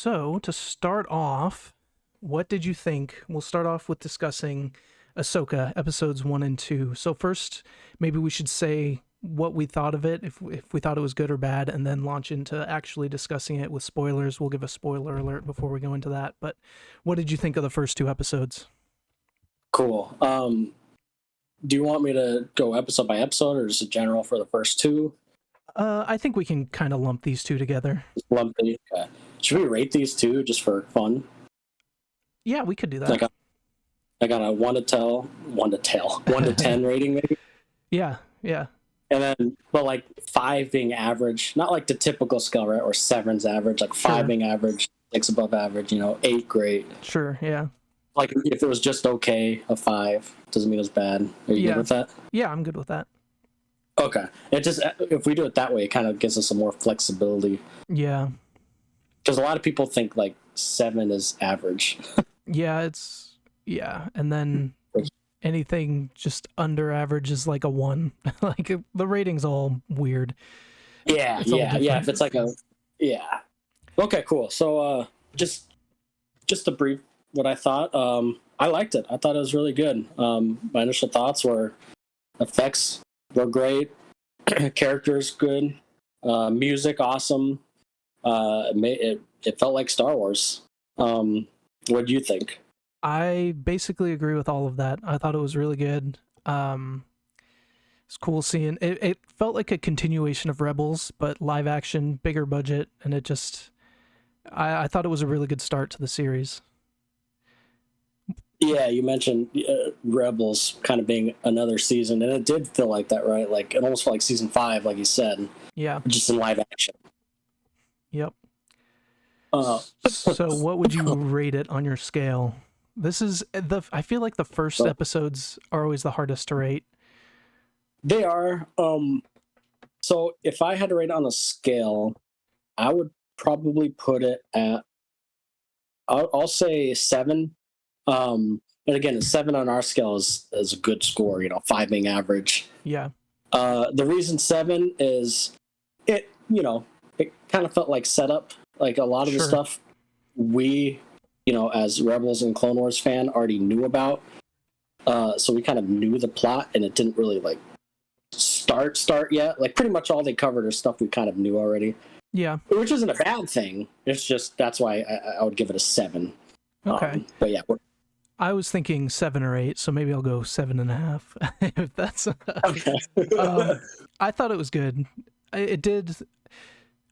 So, to start off, what did you think? We'll start off with discussing Ahsoka episodes 1 and 2. So first, maybe we should say what we thought of it, if we thought it was good or bad, and then launch into actually discussing it with spoilers. We'll give a spoiler alert before we go into that. But what did you think of the first 2 episodes? Cool. Do you want me to go episode by episode, or just a general for the first 2? I think we can kind of lump these 2 together. Lump these. Okay. Should we rate these 2 just for fun? Yeah, we could do that. I got a 1 to 10 rating, maybe. Yeah. And then, but like 5 being average, not like the typical scale, right? Or 7's average, like 5 being average, 6 above average, 8 great. Sure, yeah. Like if it was just okay, a 5 doesn't mean it was bad. Are you good with that? Yeah, I'm good with that. Okay. It just, if we do it that way, it kind of gives us some more flexibility. Yeah. Because a lot of people think like 7 is average. And then anything just under average is like a 1. Like the rating's all weird. Yeah. If it's like Okay, cool. So just to brief what I thought. I liked it. I thought it was really good. My initial thoughts were effects were great, characters good, music awesome. It felt like Star Wars. What do you think? I basically agree with all of that. I thought it was really good. It's cool seeing it. It felt like a continuation of Rebels, but live action, bigger budget, and it just I thought it was a really good start to the series. Yeah, you mentioned Rebels kind of being another season, and it did feel like that, right? Like it almost felt like season 5, like you said. Yeah. Just in live action. Yep. So what would you rate it on your scale? This is I feel like the first episodes are always the hardest to rate. They are. So if I had to rate it on a scale, I would probably put it at, I'll say 7. But again, a 7 on our scale is a good score, 5 being average. Yeah. The reason 7 is it kind of felt like setup. Like a lot of the stuff we, as Rebels and Clone Wars fan already knew about. So we kind of knew the plot, and it didn't really like start yet. Like pretty much all they covered is stuff we kind of knew already. Yeah. Which isn't a bad thing. It's just, that's why I would give it a 7. Okay. But yeah. I was thinking 7 or 8, so maybe I'll go 7.5. If that's okay. I thought it was good. It did.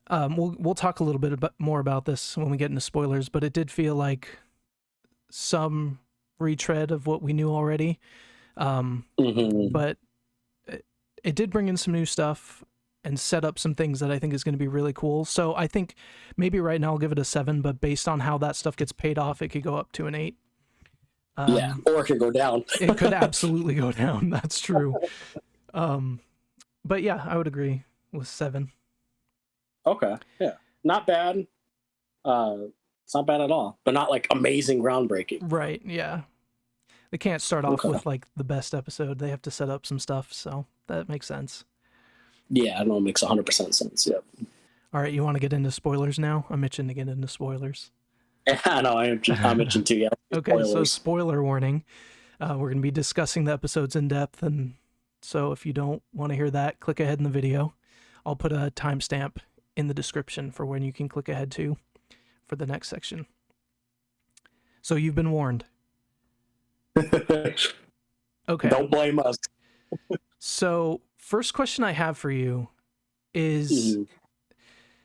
We'll talk a little bit more about this when we get into spoilers, but it did feel like some retread of what we knew already. But it did bring in some new stuff and set up some things that I think is going to be really cool. So I think maybe right now I'll give it a 7, but based on how that stuff gets paid off, it could go up to an 8. Or it could go down. It could absolutely go down. That's true. But yeah, I would agree with 7. Okay. Yeah. Not bad. It's not bad at all, but not like amazing, groundbreaking. Right. Yeah. They can't start off with like the best episode. They have to set up some stuff. So that makes sense. Yeah. I know it makes 100% sense. Yeah. All right. You want to get into spoilers now? I'm itching to get into spoilers. I know. I'm itching too. Yeah. Okay. Spoilers. So spoiler warning. We're going to be discussing the episodes in depth. And so if you don't want to hear that, click ahead in the video. I'll put a timestamp in the description for when you can click ahead to for the next section. So you've been warned. Okay. Don't blame us. So first question I have for you is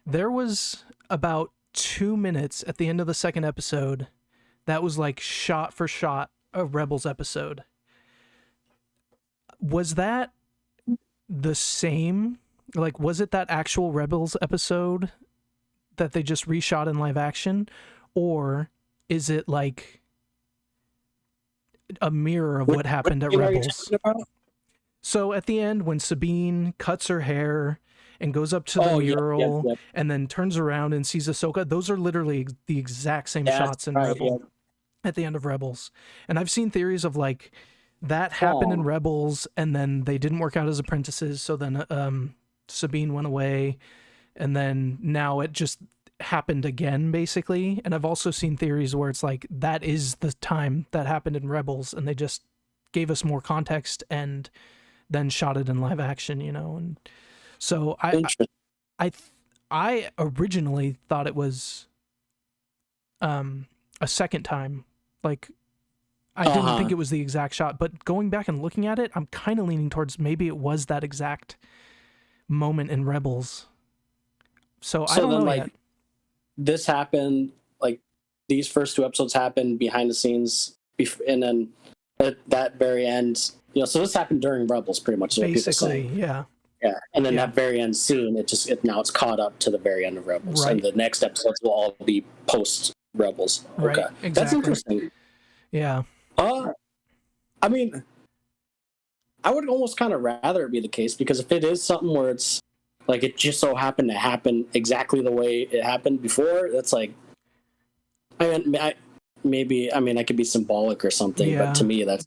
there was about 2 minutes at the end of the second episode that was like shot for shot a Rebels episode. Was that the same? Like, was it that actual Rebels episode that they just reshot in live action? Or is it like a mirror of what happened at Rebels? So at the end, when Sabine cuts her hair and goes up to the mural and then turns around and sees Ahsoka, those are literally the exact same shots in Rebels at the end of Rebels. And I've seen theories of like that happened in Rebels and then they didn't work out as apprentices. So then Sabine went away, and then now it just happened again, basically. And I've also seen theories where it's like that is the time that happened in Rebels, and they just gave us more context and then shot it in live action, you know. And so I originally thought it was a second time. Like, I didn't think it was the exact shot, but going back and looking at it, I'm kind of leaning towards maybe it was that exact moment in Rebels. So I don't know like, yet. This happened, like, these first 2 episodes happened behind the scenes, and then at that very end, you know, so this happened during Rebels, pretty much. Basically, yeah. Yeah, and then that very end scene, now it's caught up to the very end of Rebels, right. And the next episodes will all be post Rebels. Right, okay, exactly. That's interesting. Yeah. I mean, I would almost kind of rather it be the case, because if it is something where it's like it just so happened to happen exactly the way it happened before, that's like, I could be symbolic or something, but to me that's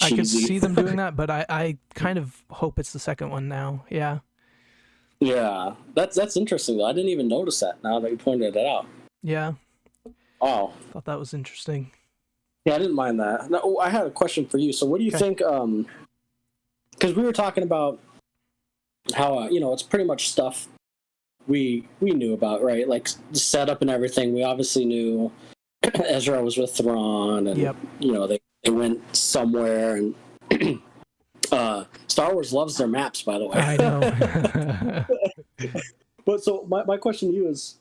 cheesy. I could see them doing that, but I kind of hope it's the second one now. Yeah. Yeah, that's interesting though. I didn't even notice that now that you pointed it out. Yeah. Oh, thought that was interesting. Yeah, I didn't mind that. Now, I had a question for you. So what do you think, because we were talking about how, it's pretty much stuff we knew about, right? Like the setup and everything. We obviously knew Ezra was with Thrawn, and, they went somewhere, and Star Wars loves their maps, by the way. I know. But so my question to you is,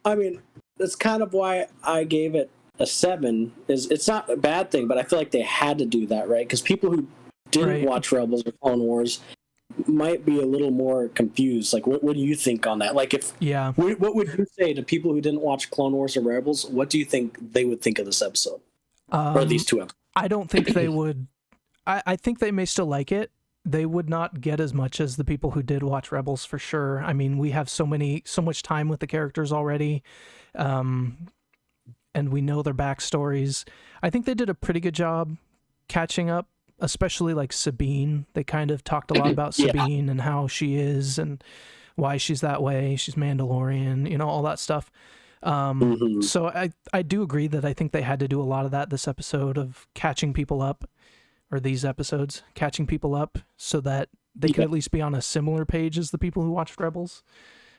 I mean, that's kind of why I gave it a 7. Is it's not a bad thing, but I feel like they had to do that, right? Because people who didn't watch Rebels or Clone Wars might be a little more confused. Like, what do you think on that? Like, what would you say to people who didn't watch Clone Wars or Rebels? What do you think they would think of this episode or these 2 episodes? I don't think they would. I think they may still like it. They would not get as much as the people who did watch Rebels, for sure. I mean, we have so much time with the characters already. And we know their backstories. I think they did a pretty good job catching up, especially like Sabine. They kind of talked a lot about Sabine and how she is and why she's that way. She's Mandalorian, all that stuff. So I do agree that I think they had to do a lot of that this episode of catching people up, or these episodes, catching people up so that they could at least be on a similar page as the people who watched Rebels.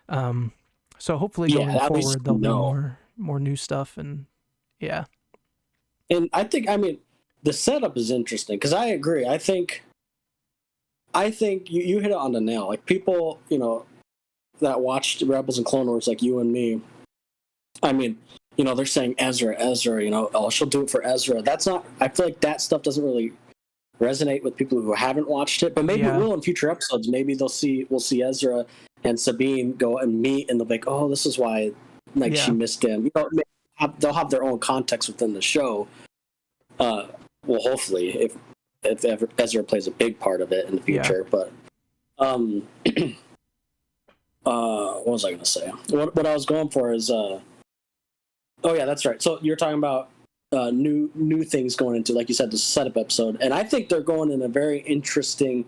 So hopefully going forward, there'll be more new stuff, and And I think, the setup is interesting, because I agree. I think you hit it on the nail. Like, people, that watched Rebels and Clone Wars, like you and me, they're saying Ezra, she'll do it for Ezra. That's not, I feel like that stuff doesn't really resonate with people who haven't watched it, but maybe it will in future episodes. Maybe we'll see Ezra and Sabine go and meet, and they'll be like, oh, this is why, she missed him. They'll have their own context within the show. Well, hopefully, if Ezra plays a big part of it in the future. But what was I going to say? What I was going for is, that's right. So you're talking about new things going into, like you said, the setup episode, and I think they're going in a very interesting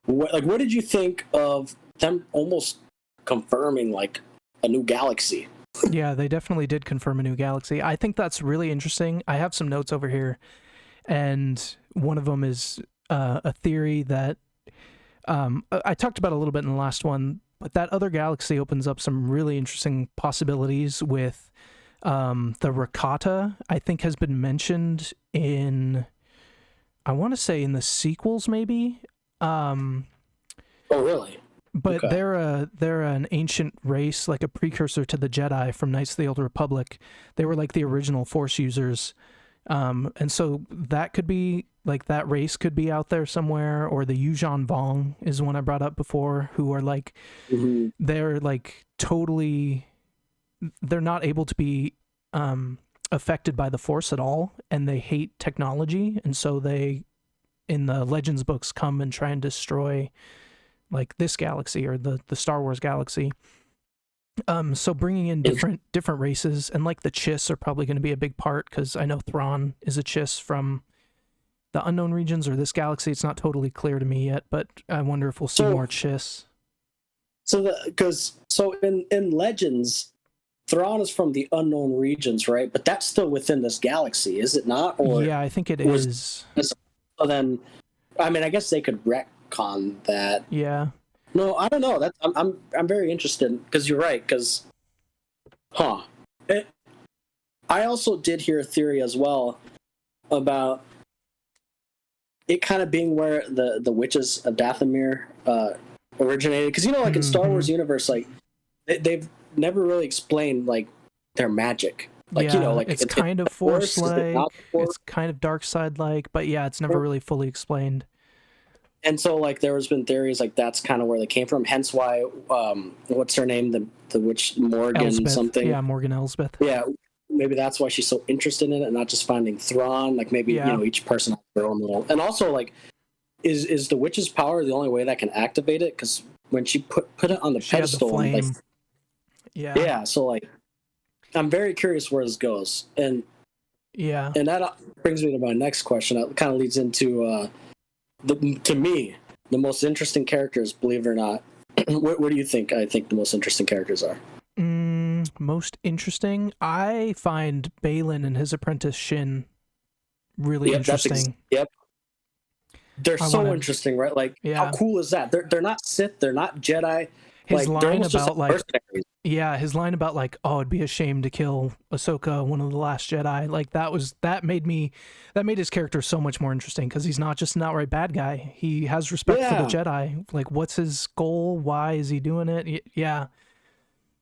way. Like, what did you think of them almost confirming like a new galaxy? Yeah, they definitely did confirm a new galaxy. I think that's really interesting. I have some notes over here, and one of them is a theory that I talked about a little bit in the last one, but that other galaxy opens up some really interesting possibilities with the Rakata. I think has been mentioned in, I want to say in the sequels, maybe. Oh, really? But they're an ancient race, like a precursor to the Jedi from Knights of the Old Republic. They were like the original Force users. And so that could be, like, that race could be out there somewhere, or the Yuuzhan Vong is one I brought up before, who are like, they're like totally, they're not able to be affected by the Force at all, and they hate technology, and so they, in the Legends books, come and try and destroy like this galaxy, or the Star Wars galaxy. So bringing in different races, and like the Chiss are probably going to be a big part, because I know Thrawn is a Chiss from the unknown regions or this galaxy. It's not totally clear to me yet, but I wonder if we'll see more Chiss. So in Legends, Thrawn is from the unknown regions, right? But that's still within this galaxy, is it not? Or yeah, I think it is. So then, I mean, I guess they could retcon that. Yeah. No, I don't know. That's I'm very interested because you're right. Because, I also did hear a theory as well about it kind of being where the witches of Dathomir originated. Because like in Star Wars universe, like they've never really explained like their magic. Like like it's kind of Force like, it's kind of dark side like, but yeah, it's never really fully explained. And so like there has been theories like that's kind of where they came from. Hence why what's her name, the witch Morgan Elspeth. something. Yeah, Morgan Elsbeth. Yeah, maybe that's why she's so interested in it and not just finding Thrawn. Like maybe each person has their own little. And also like, is the witch's power the only way that can activate it? Because when she put it on the pedestal, the flame. Like, yeah. So like, I'm very curious where this goes, and that brings me to my next question. That kind of leads into to me the most interesting characters. Believe it or not, what do you think? I think the most interesting characters are. Most interesting, I find Balin and his apprentice Shin really interesting. They're so interesting, right? Like, how cool is that? They're not Sith, they're not Jedi. His line about like, his line about like, oh, it'd be a shame to kill Ahsoka, one of the last Jedi. Like that made his character so much more interesting because he's not just an outright bad guy. He has respect for the Jedi. Like, what's his goal? Why is he doing it? Yeah.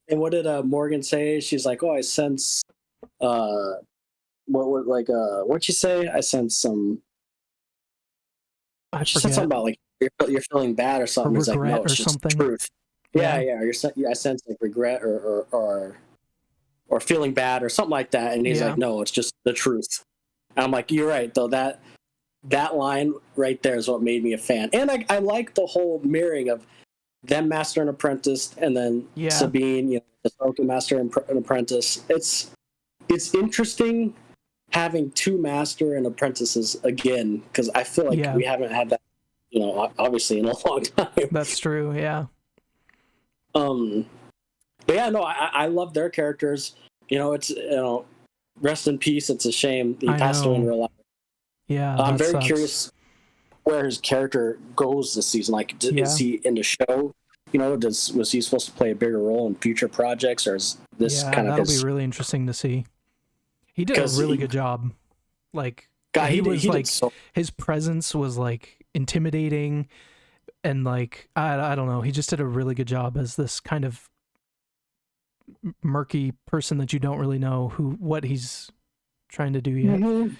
And what did Morgan say? She's like, oh, I sense, what'd she say? I sense some. She said something about like you're feeling bad or something. It's like, no, it's just something. Truth. Yeah. I sense like regret or feeling bad or something like that. And he's like, no, it's just the truth. And I'm like, you're right though. That line right there is what made me a fan. And I like the whole mirroring of them master and apprentice, and then Sabine, Ahsoka master and apprentice. It's interesting having two master and apprentices again, because I feel like we haven't had that, obviously in a long time. That's true, yeah. But yeah, no, I love their characters. It's rest in peace. It's a shame he passed away in real life. Yeah, I'm very curious where his character goes this season. Like, is he in the show? Was he supposed to play a bigger role in future projects, or is this kind of? That'll be really interesting to see. He did a really good job. Like, his presence was like intimidating, and like I don't know, he just did a really good job as this kind of murky person that you don't really know what he's trying to do yet. Mm-hmm.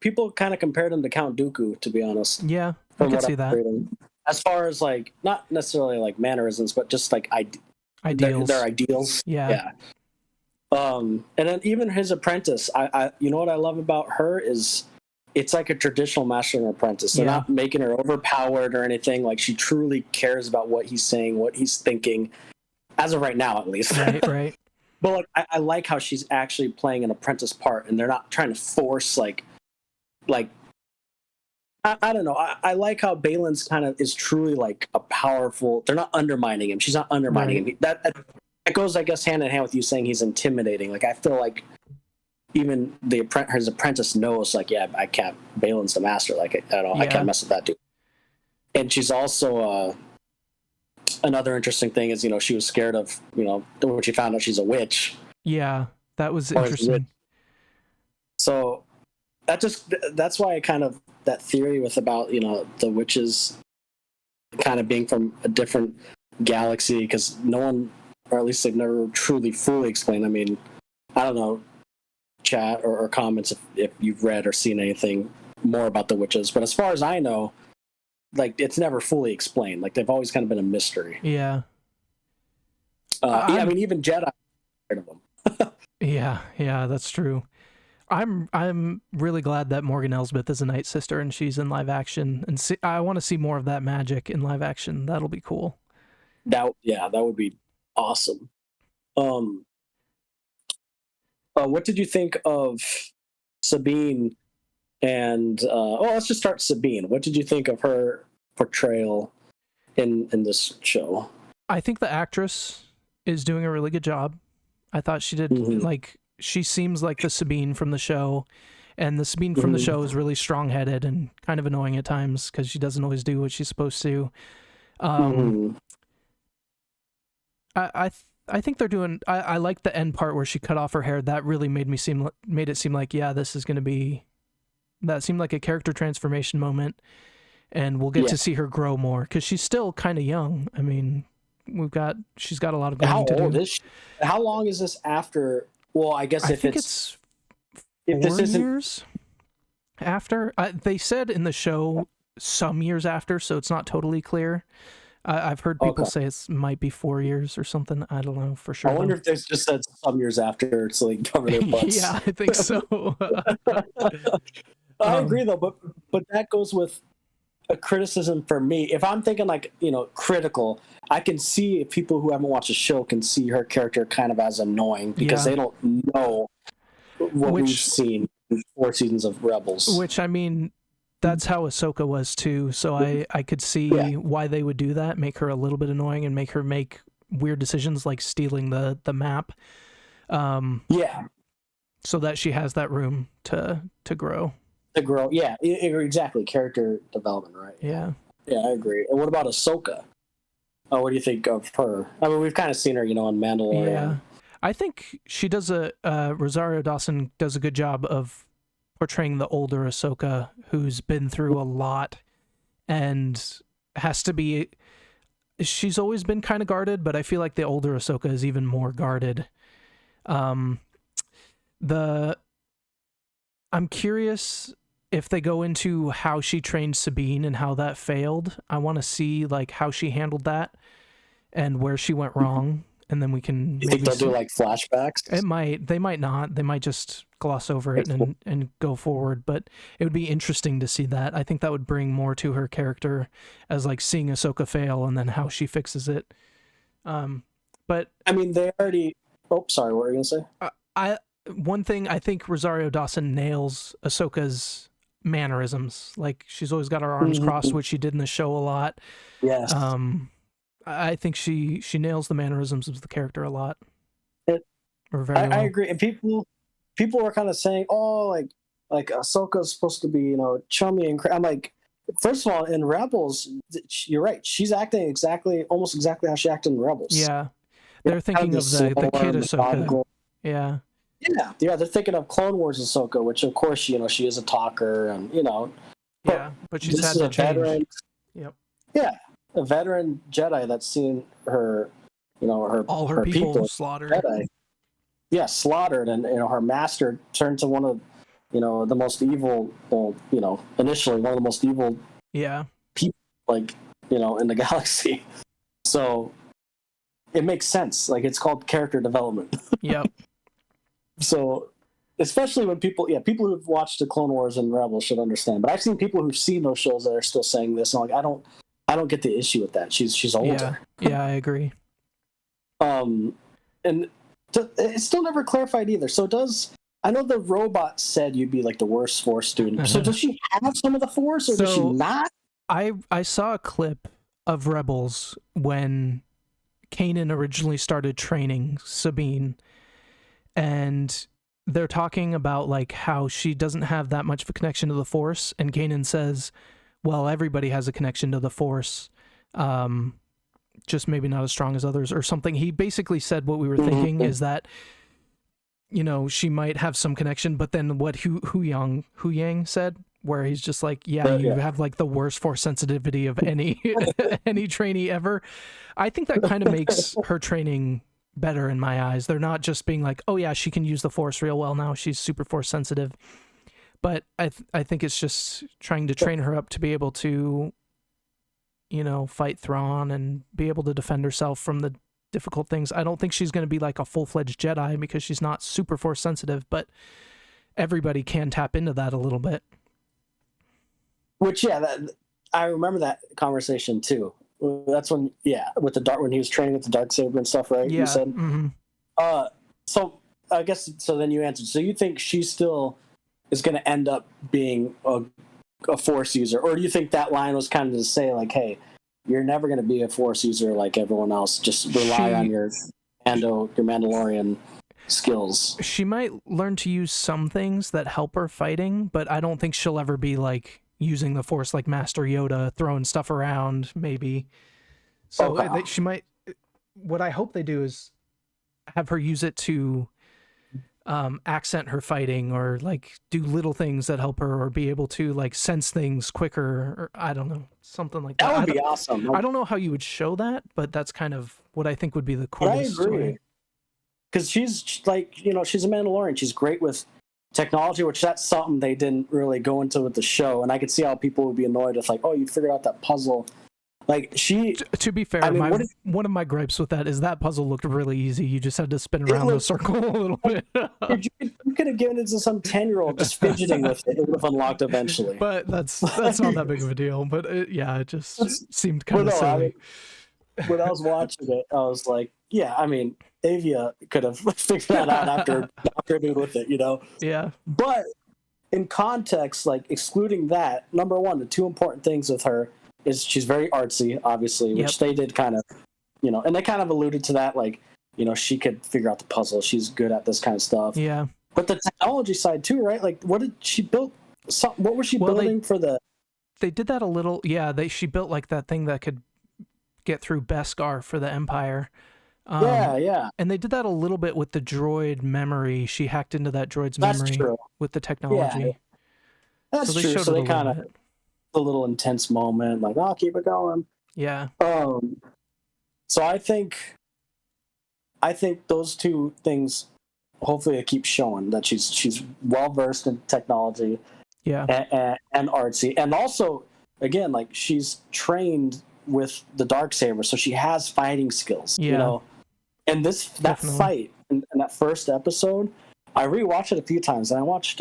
People compared him to Count Dooku, to be honest. Yeah, I can see that. As far as like, not necessarily like mannerisms, but just like ideals. Their ideals. Yeah. And then even his apprentice, I what I love about her is it's like a traditional master and apprentice. They're not making her overpowered or anything. Like, she truly cares about what he's saying, what he's thinking, as of right now, at least. Right. But like, I like how she's actually playing an apprentice part, and they're not trying to force like I don't know. I like how Balin's kind of is truly like a powerful. They're not undermining him. She's not undermining him. That goes, I guess, hand in hand with you saying he's intimidating. Like, I feel like even his apprentice knows, like, I can't. Balin's the master. Like, I can't mess with that dude. And she's also another interesting thing is she was scared of when she found out she's a witch. Yeah, that was interesting. So that's why I kind of that theory with about the witches kind of being from a different galaxy, because no one, or at least they've never truly fully explained. I mean, I don't know, chat or comments if you've read or seen anything more about the witches, but as far as I know, like, it's never fully explained. Like, they've always kind of been a mystery. Yeah. I mean, even Jedi heard of them. yeah, that's true. I'm really glad that Morgan Elsbeth is a Night Sister and she's in live action, and I want to see more of that magic in live action. That'll be cool. That would be awesome. What did you think of Sabine? And let's just start Sabine. What did you think of her portrayal in this show? I think the actress is doing a really good job. I thought she did like she seems like the Sabine from the show, and the Sabine from the show is really strong-headed and kind of annoying at times because she doesn't always do what she's supposed to. I think they're doing. I like the end part where she cut off her hair. That really made it seem like, yeah, this is going to be. That seemed like a character transformation moment, and we'll get to see her grow more because she's still kind of young. I mean, she's got a lot of growing to do. How old is she? How long is this after? Well, I guess I think it's 4 years after. They said in the show some years after, so it's not totally clear. I've heard people say it might be 4 years or something. I don't know for sure. I wonder if they just said some years after so they can cover their butts. Yeah, I think so. I agree though, but that goes with a criticism for me. If I'm thinking like, critical, I can see if people who haven't watched the show can see her character kind of as annoying because they don't know what we've seen in 4 seasons of Rebels. Which, I mean, that's how Ahsoka was too, so I could see why they would do that, make her a little bit annoying and make her make weird decisions like stealing the map. So that she has that room to grow. Yeah, exactly. Character development, right? Yeah, I agree. And what about Ahsoka? What do you think of her? I mean, we've kind of seen her, on Mandalorian. Yeah, I think she does Rosario Dawson does a good job of portraying the older Ahsoka who's been through a lot and has to be. She's always been kind of guarded, but I feel like the older Ahsoka is even more guarded. I'm curious if they go into how she trained Sabine and how that failed. I want to see like how she handled that and where she went wrong, and then we can. You think they'll do like flashbacks? They might not. They might just gloss over it and go forward. But it would be interesting to see that. I think that would bring more to her character as like seeing Ahsoka fail and then how she fixes it. But I mean, they already. Oh, sorry. What were you gonna say? One thing, I think Rosario Dawson nails Ahsoka's mannerisms. Like she's always got her arms crossed, which she did in the show a lot. Yes. I think she nails the mannerisms of the character a lot. I agree. And people were kind of saying, oh, like Ahsoka's supposed to be, chummy and I'm like, first of all, in Rebels, you're right. She's acting almost exactly how she acted in Rebels. Yeah. They're thinking of the kid Ahsoka. Yeah. Yeah, they're thinking of Clone Wars Ahsoka, which of course, she is a talker and, but she's had to change. Veteran, a veteran Jedi that's seen her, all her people slaughtered. Jedi. Yeah, slaughtered, and her master turned to one of, the most evil. Initially one of the most evil. Yeah. People, in the galaxy. So it makes sense. Like it's called character development. Yep. So, especially when people who've watched the Clone Wars and Rebels should understand. But I've seen people who've seen those shows that are still saying this, and I'm like, I don't get the issue with that. She's older. Yeah, I agree. And it's still never clarified either. So I know the robot said you'd be like the worst Force student. So does she have some of the Force, or does she not? I saw a clip of Rebels when Kanan originally started training Sabine, and they're talking about like how she doesn't have that much of a connection to the Force, and Kanan says, well, everybody has a connection to the Force, just maybe not as strong as others or something. He basically said what we were thinking is that, she might have some connection, but then what Hu Yang said, where he's just like, you have like the worst Force sensitivity of any any trainee ever. I think that kind of makes her training better in my eyes. They're not just being like, oh yeah, she can use the Force real well now, she's super Force sensitive. But I think it's just trying to train her up to be able to, fight Thrawn and be able to defend herself from the difficult things. I don't think she's going to be like a full-fledged Jedi because she's not super Force sensitive, but everybody can tap into that a little bit. Which, I remember that conversation too. That's when, with when he was training with the Darksaber and stuff, right? Yeah. You said. Mm-hmm. So I guess then you answered. So you think she still is going to end up being a Force user, or do you think that line was kind of to say like, hey, you're never going to be a Force user like everyone else. Just rely on your Mandalorian. skills. She might learn to use some things that help her fighting, but I don't think she'll ever be like using the Force like Master Yoda, throwing stuff around, maybe. So she might. What I hope they do is have her use it to accent her fighting, or like do little things that help her, or be able to like sense things quicker, or I don't know, something like that. That would be awesome. I don't know how you would show that, but that's kind of what I think would be the coolest story. Because she's like, you know, she's a Mandalorian. She's great with technology, which that's something they didn't really go into with the show. And I could see how people would be annoyed if like, oh, you figured out that puzzle. Like to be fair, one of my gripes with that is that puzzle looked really easy. You just had to spin around the circle a little bit. You could have given it to some 10-year-old just fidgeting with it. It would have unlocked eventually. But that's not that big of a deal. But it just seemed kind of silly. I mean, when I was watching it, I was like, yeah, I mean, Avia could have figured that out after doing with it, you know? Yeah. But in context, like excluding that, number one, the two important things with her is she's very artsy, obviously, which they did kind of, you know, and they kind of alluded to that, like, you know, she could figure out the puzzle. She's good at this kind of stuff. Yeah. But the technology side too, right? Like, what did she build? What was she building for the? They did that a little. Yeah, she built like that thing that could get through Beskar for the Empire. Yeah. And they did that a little bit with the droid memory. She hacked into that droid's memory with the technology. Yeah. That's true. So they kind of a little intense moment, like, I'll keep it going. Yeah. So I think those two things, hopefully it keeps showing that she's well versed in technology. Yeah. And artsy. And also, again, like she's trained with the Darksaber, so she has fighting skills. Yeah. You know? And that fight in that first episode, I rewatched it a few times, and I watched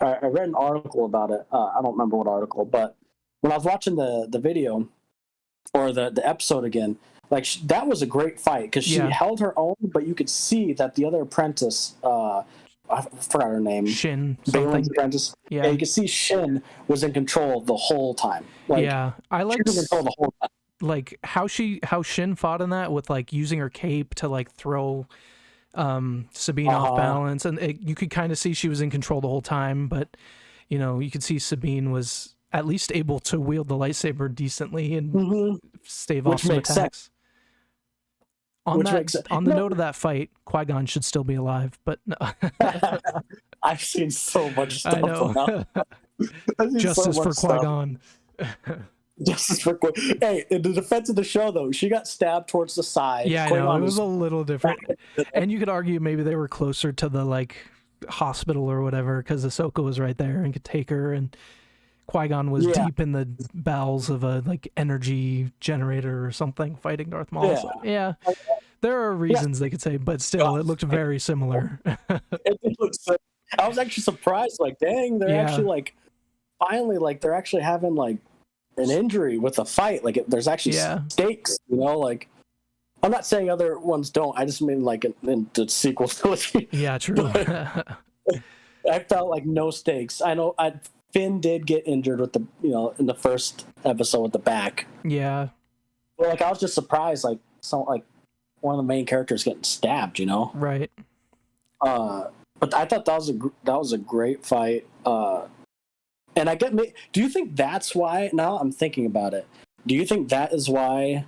I read an article about it. I don't remember what article, but when I was watching the video or the episode again, like that was a great fight because she held her own, but you could see that the other apprentice, I forgot her name, Shin, Balin's apprentice. Yeah, you could see Shin was in control the whole time. Like, I like she was in control the whole time. Like how Shin fought in that with like using her cape to like throw Sabine off balance, and you could kind of see she was in control the whole time, but you know, you could see Sabine was at least able to wield the lightsaber decently and stave off some attacks. On the note of that fight, Qui-Gon should still be alive, but no. I've seen so much stuff. I know. Justice for Qui-Gon. Justice for Qui-Gon. Hey, in the defense of the show, though, she got stabbed towards the side. Yeah, I know. It was a little different. And you could argue maybe they were closer to the like hospital or whatever, because Ahsoka was right there and could take her, and Qui-Gon was deep in the bowels of a like energy generator or something fighting Darth Maul. So, there are reasons they could say, but still, it looked very similar. It looks. I was actually surprised. Like, dang, they're actually like finally like they're actually having like an injury with a fight. Like, there's actually stakes. You know, like I'm not saying other ones don't. I just mean like in the sequel trilogy. Yeah, true. I felt like no stakes. I know Finn did get injured with in the first episode with the back. Yeah. Well, like I was just surprised, like one of the main characters getting stabbed. You know. Right. But I thought that was a great fight. And I get me. Do you think that's why? Now I'm thinking about it. Do you think that is why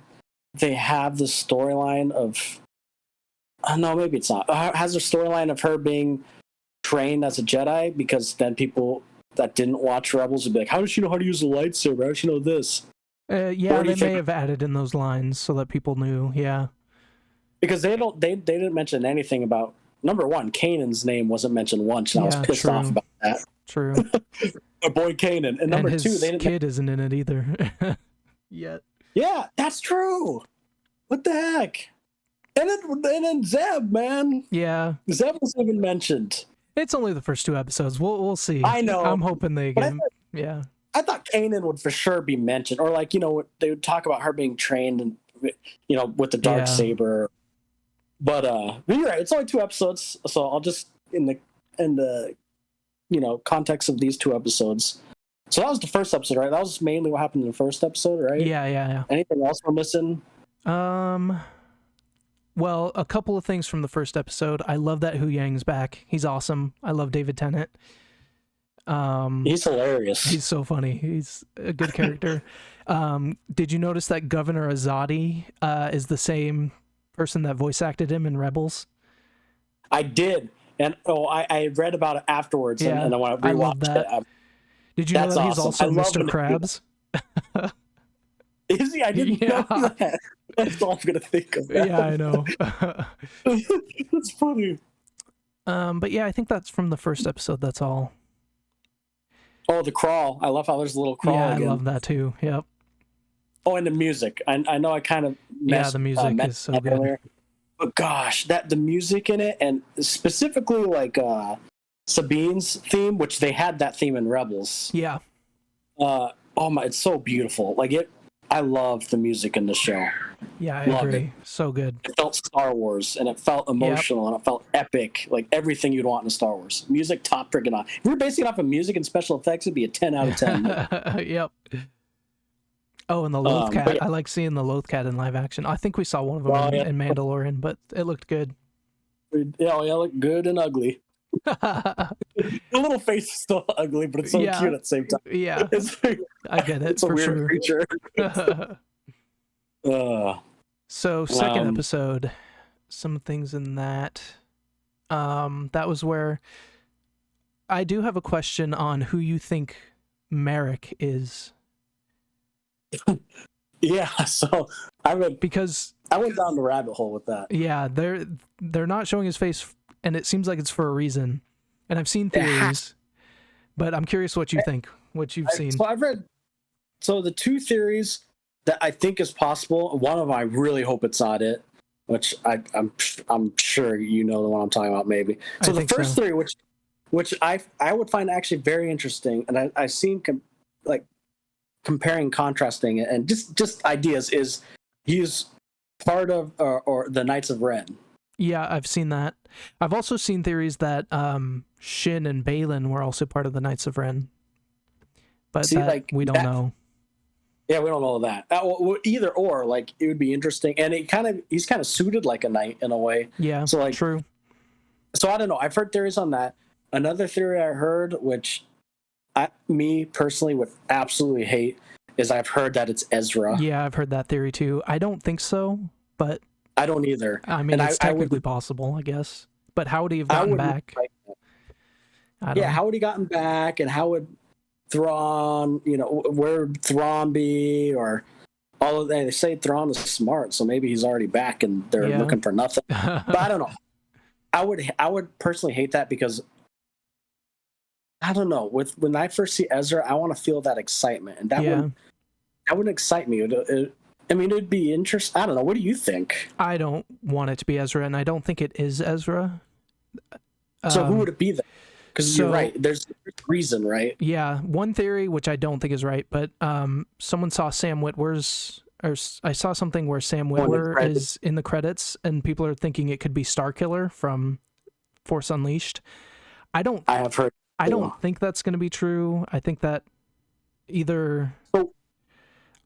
they have the storyline of? No, maybe it's not. Has a storyline of her being trained as a Jedi, because then people that didn't watch Rebels would be like, how does she know how to use a lightsaber? How does she know this? They may have added in those lines so that people knew. Yeah, because they didn't mention anything about, number one, Kanan's name wasn't mentioned once, and I was pissed off about that. True. Our boy Kanan, and number two, they didn't. Kid isn't in it either. Yet. Yeah, that's true. What the heck? And then Zeb, man. Yeah. Zeb was even mentioned. It's only the first two episodes. We'll see. I know. I'm hoping they get him. Yeah. I thought Kanan would for sure be mentioned, or like, they would talk about her being trained and with the Darksaber. But you're right. It's only 2 episodes, so I'll just in the context of these 2 episodes. So that was the first episode, right? That was mainly what happened in the first episode, right? Yeah. Anything else we're missing? Well, a couple of things from the first episode. I love that Hu Yang's back. He's awesome. I love David Tennant. He's hilarious. He's so funny. He's a good character. Did you notice that Governor Azadi is the same person that voice acted him in Rebels? I did. And I read about it afterwards, and I want to rewatch it. Did you know that he's also Mr. Krabs? Is he? I didn't know that. That's all I'm gonna think of. Yeah, I know. That's funny. But yeah, I think that's from the first episode. That's all. Oh, the crawl! I love how there's a little crawl. Yeah, again. I love that too. Yep. Oh, and the music. I know I kind of the music is so good. Earlier, but gosh, the music in it, and specifically like Sabine's theme, which they had that theme in Rebels. Yeah. Oh my, it's so beautiful. Like it. I love the music in the show. Yeah, I agree. So good. It felt Star Wars, and it felt emotional, and it felt epic. Like everything you'd want in Star Wars. Music, top freaking on. If we were basing it off of music and special effects, it'd be a 10 out of 10. Yep. Oh, and the Lothcat. I like seeing the Lothcat in live action. I think we saw one of them in Mandalorian, but it looked good. Yeah, it looked good and ugly. The little face is still ugly, but it's so cute at the same time. Yeah, I get it. It's a weird creature. So second episode, some things in that. That was where I do have a question on who you think Merrick is. Yeah, so I went down the rabbit hole with that. Yeah, they're not showing his face, and it seems like it's for a reason. And I've seen theories, but I'm curious what you think, what you've seen. So I've read. So the two theories that I think is possible. One of them, I really hope it's not it, which I'm sure you know the one I'm talking about. Maybe. So the first theory, which I would find actually very interesting, and I've seen comparing, contrasting it, and just ideas, is he's part of or the Knights of Ren. Yeah, I've seen that. I've also seen theories that Shin and Balin were also part of the Knights of Ren, but we don't know. Yeah, we don't know that. Either or, like it would be interesting, and he's kind of suited like a knight in a way. Yeah, so like true. So I don't know. I've heard theories on that. Another theory I heard, which me personally would absolutely hate, is I've heard that it's Ezra. Yeah, I've heard that theory too. I don't think so, but I don't either. I mean, it's technically possible, I guess. But how would he have gotten back? How would he gotten back, and how would Thrawn, where would Thrawn be, or all of that? They say Thrawn is smart, so maybe he's already back, and they're looking for nothing. But I don't know. I would personally hate that, because I don't know. When I first see Ezra, I want to feel that excitement, and that wouldn't excite me. It'd be interesting. I don't know. What do you think? I don't want it to be Ezra, and I don't think it is Ezra. So who would it be then? Because you're right. There's a reason, right? Yeah. One theory, which I don't think is right, but someone saw Sam Witwer's, or I saw something where Sam Witwer is in the credits, and people are thinking it could be Starkiller from Force Unleashed. I have heard. I don't think that's going to be true. I think that either.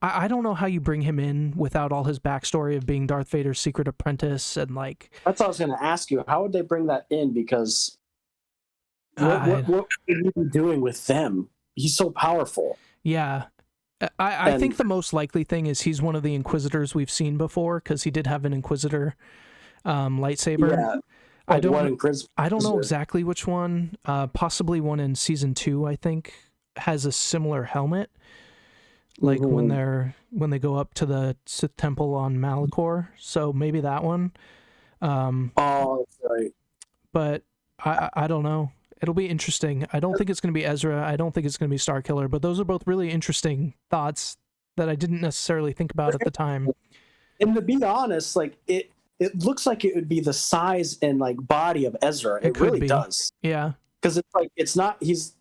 I don't know how you bring him in without all his backstory of being Darth Vader's secret apprentice, and like. That's what I was going to ask you. How would they bring that in? Because what would he be doing with them? He's so powerful. Yeah, I think the most likely thing is he's one of the Inquisitors we've seen before, because he did have an Inquisitor lightsaber. Yeah. I don't know exactly which one. Possibly one in season 2, I think, has a similar helmet. Like when they go up to the Sith Temple on Malachor. So maybe that one. That's right. But I don't know. It'll be interesting. I don't think it's going to be Ezra. I don't think it's going to be Starkiller. But those are both really interesting thoughts that I didn't necessarily think about at the time. And to be honest, like it looks like it would be the size and like body of Ezra. It really does. Yeah. Because it's like it's not if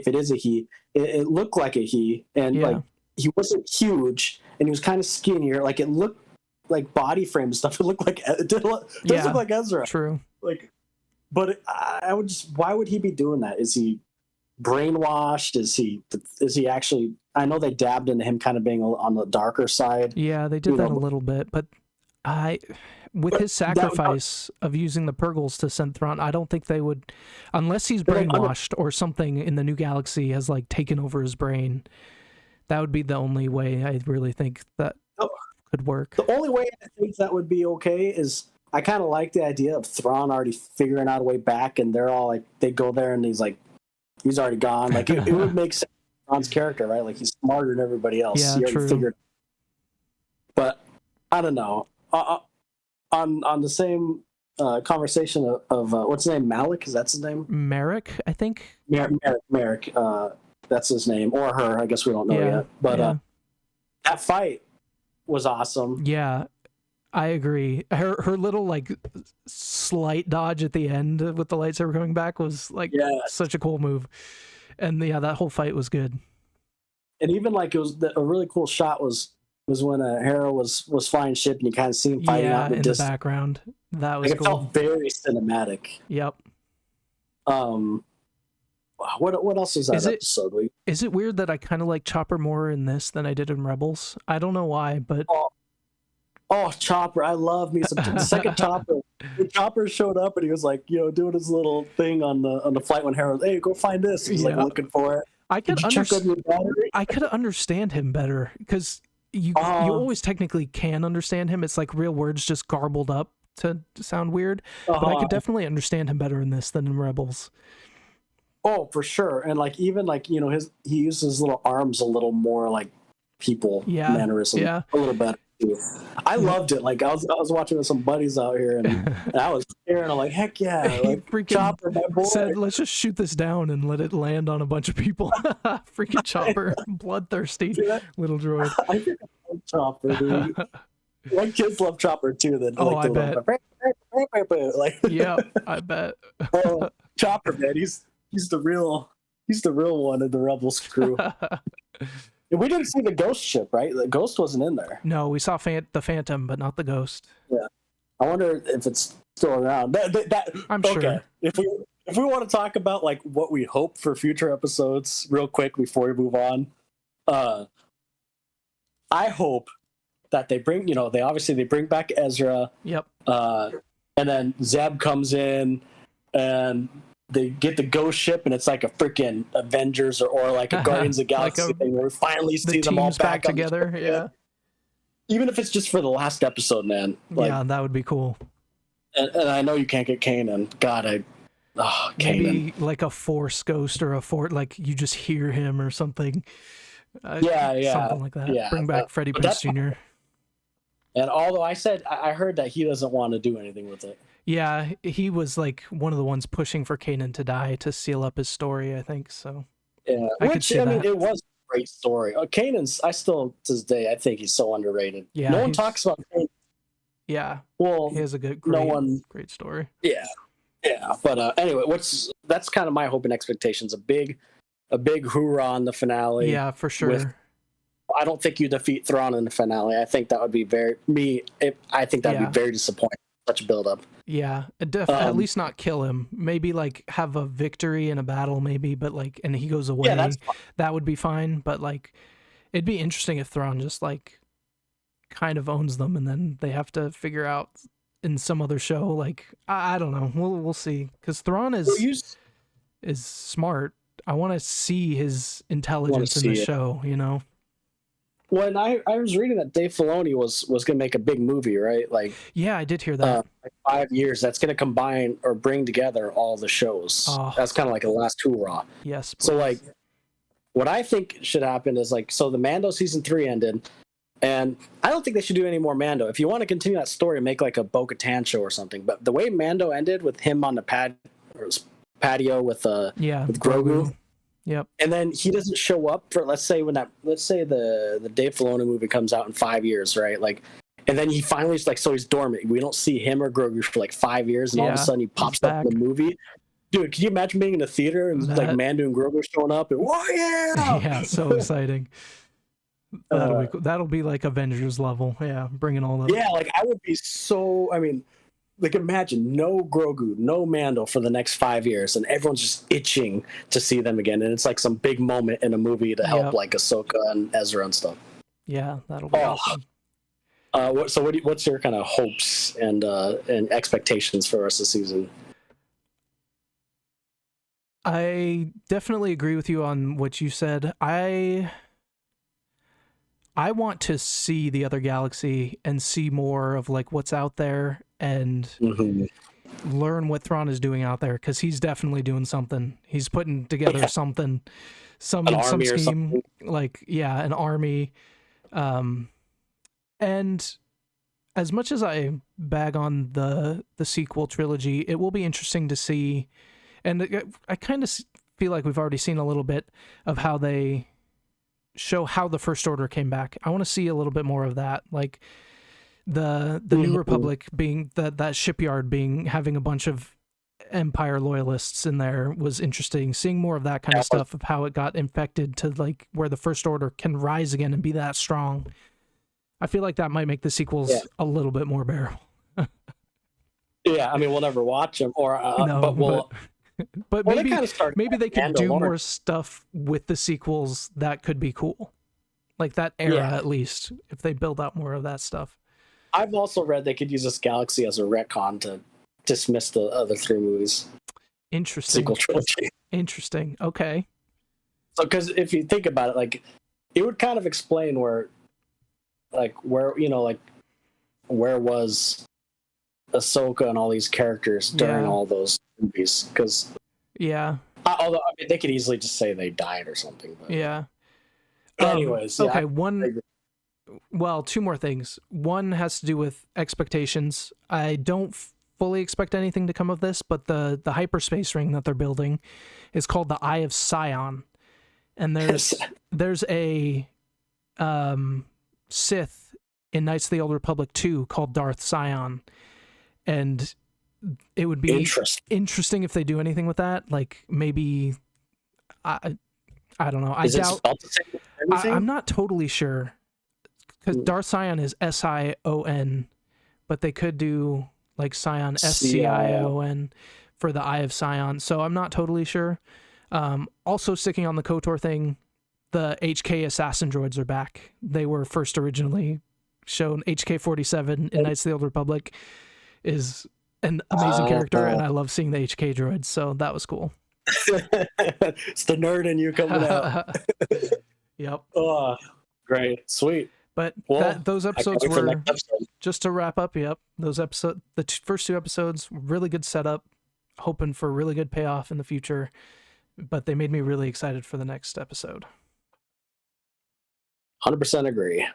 it is a he, it looked like a he, and like he wasn't huge, and he was kind of skinnier. Like it looked like body frame and stuff. It looked like it does look like Ezra. True. Like, but I would just, why would he be doing that? Is he brainwashed? Is he actually? I know they dabbed into him kind of being on the darker side. Yeah, they did that a little bit, but With his sacrifice of using the Purgles to send Thrawn, I don't think they would, unless he's brainwashed or something in the new galaxy has like taken over his brain. That would be the only way I really think that could work. The only way I think that would be okay is I kind of like the idea of Thrawn already figuring out a way back, and they're all like, they go there and he's already gone. Like it would make sense for Thrawn's character, right? Like he's smarter than everybody else. Yeah, he already true. figured. But I don't know. On the same conversation of what's his name, Malik? Is that his name? Merrick, I think. Merrick. That's his name, or her. I guess we don't know yet. But that fight was awesome. Yeah, I agree. Her little like slight dodge at the end with the lightsaber coming back was like such a cool move. And that whole fight was good. And even like it was a really cool shot was when Hera was flying ship and you kind of see him fighting out in the background. That was cool. It felt very cinematic. Yep. What else is that episode? Is it weird that I kind of like Chopper more in this than I did in Rebels? I don't know why, but Chopper! I love me some. The second Chopper showed up and he was like, doing his little thing on the flight when Hera was, hey, go find this. He's like looking for it. I could understand him better because you always technically can understand him. It's like real words just garbled up to sound weird. But I could definitely understand him better in this than in Rebels. Oh, for sure. And like even like he uses his little arms a little more like people mannerism a little better too. I loved it. Like I was watching with some buddies out here and I was staring. I'm like, heck yeah! Like Chopper, my boy. Said, let's just shoot this down and let it land on a bunch of people. Freaking Chopper, bloodthirsty little droid. I think I love Chopper, dude. My kids love Chopper too. Then I bet. Like, yeah, I bet. Chopper, man, he's the real one in the Rebels crew. We didn't see the Ghost ship, right? The Ghost wasn't in there. No, we saw the Phantom, but not the Ghost. Yeah, I wonder if it's still around. I'm sure. If we want to talk about like what we hope for future episodes, real quick before we move on, I hope that they bring, they bring back Ezra. Yep. And then Zeb comes in, and they get the Ghost ship, and it's like a freaking Avengers or like a Guardians of the Galaxy thing where we finally see them all back together. Yeah. Even if it's just for the last episode, man. Like, that would be cool. And I know you can't get Kanan. God, Kanan. Maybe like a Force Ghost or like you just hear him or something. Something like that. Yeah, bring back Freddie Prinze Jr. And although I heard that he doesn't want to do anything with it. Yeah, he was like one of the ones pushing for Kanan to die to seal up his story, I think. So yeah, it was a great story. Kanan's, I still to this day I think he's so underrated. Yeah, no one talks about Kanan. Yeah, well, he has a great story. Yeah. But anyway, that's kind of my hope and expectations. A big hoorah on the finale. Yeah, for sure. I don't think you defeat Thrawn in the finale. I think that would be be very disappointing. Such a build-up. Yeah, at least not kill him. Maybe like have a victory in a battle, maybe, but like, and he goes away. Yeah, that would be fine. But like, it'd be interesting if Thrawn just like kind of owns them, and then they have to figure out in some other show. Like, I don't know. We'll see. Because Thrawn is smart. I want to see his intelligence in the show. When I was reading that Dave Filoni was going to make a big movie, right? Like, yeah, I did hear that. Like 5 years, that's going to combine or bring together all the shows. That's kind of like a last hoorah. Yes. Please. So like, what I think should happen is like, so the Mando season 3 ended, and I don't think they should do any more Mando. If you want to continue that story, make like a Bo-Katan show or something. But the way Mando ended with him on the patio with Grogu. Yep. And then he doesn't show up for let's say the Dave Filoni movie comes out in 5 years, right? Like, and then he finally is like, so he's dormant. We don't see him or Grogu for like 5 years, and all of a sudden he pops up in the movie. Dude, can you imagine being in the theater and like Mando and Grogu showing up and yeah, so exciting. That'll be cool. That'll be like Avengers level. Yeah, bringing all the like I would be so. I mean, like imagine no Grogu, no Mando for the next 5 years, and everyone's just itching to see them again, and it's like some big moment in a movie to help like Ahsoka and Ezra and stuff. Yeah, that'll be awesome. What's your kind of hopes and expectations for the rest of the season? I definitely agree with you on what you said. I want to see the other galaxy and see more of like what's out there and learn what Thrawn is doing out there, because he's definitely doing something. He's putting together some scheme, like an army. And as much as I bag on the sequel trilogy, it will be interesting to see. And I kind of feel like we've already seen a little bit of how they show how the First Order came back. I want to see a little bit more of that, like the New Republic being that shipyard having a bunch of Empire loyalists in there was interesting. Seeing more of that kind of stuff, of how it got infected to like where the First Order can rise again and be that strong. I feel like that might make the sequels a little bit more bearable. Yeah, I mean, we'll never watch them, but maybe they could do more stuff with the sequels that could be cool, like that era at least, if they build out more of that stuff. I've also read they could use this galaxy as a retcon to dismiss the other 3 movies. Interesting. Sequel trilogy. Interesting. Okay. So, because if you think about it, like, it would kind of explain where was Ahsoka and all these characters during all those movies, because although I mean, they could easily just say they died or something, but anyways, okay. Two more things. One has to do with expectations. I don't fully expect anything to come of this, but the hyperspace ring that they're building is called the Eye of Sion, and there's a Sith in Knights of the Old Republic 2 called Darth Sion, and it would be interesting if they do anything with that. Like maybe I don't know. I'm not totally sure, because Darth Sion is Sion, but they could do like Sion Scion for the Eye of Sion. So I'm not totally sure. Also sticking on the KOTOR thing, the HK assassin droids are back. They were first originally shown. HK-47 in Knights of the Old Republic is an amazing character, and I love seeing the HK droids, so that was cool. It's the nerd in you coming out. Yep. Oh, great. Sweet. But those episodes were, just to wrap up, the first 2 episodes, really good setup, hoping for a really good payoff in the future, but they made me really excited for the next episode. 100% agree.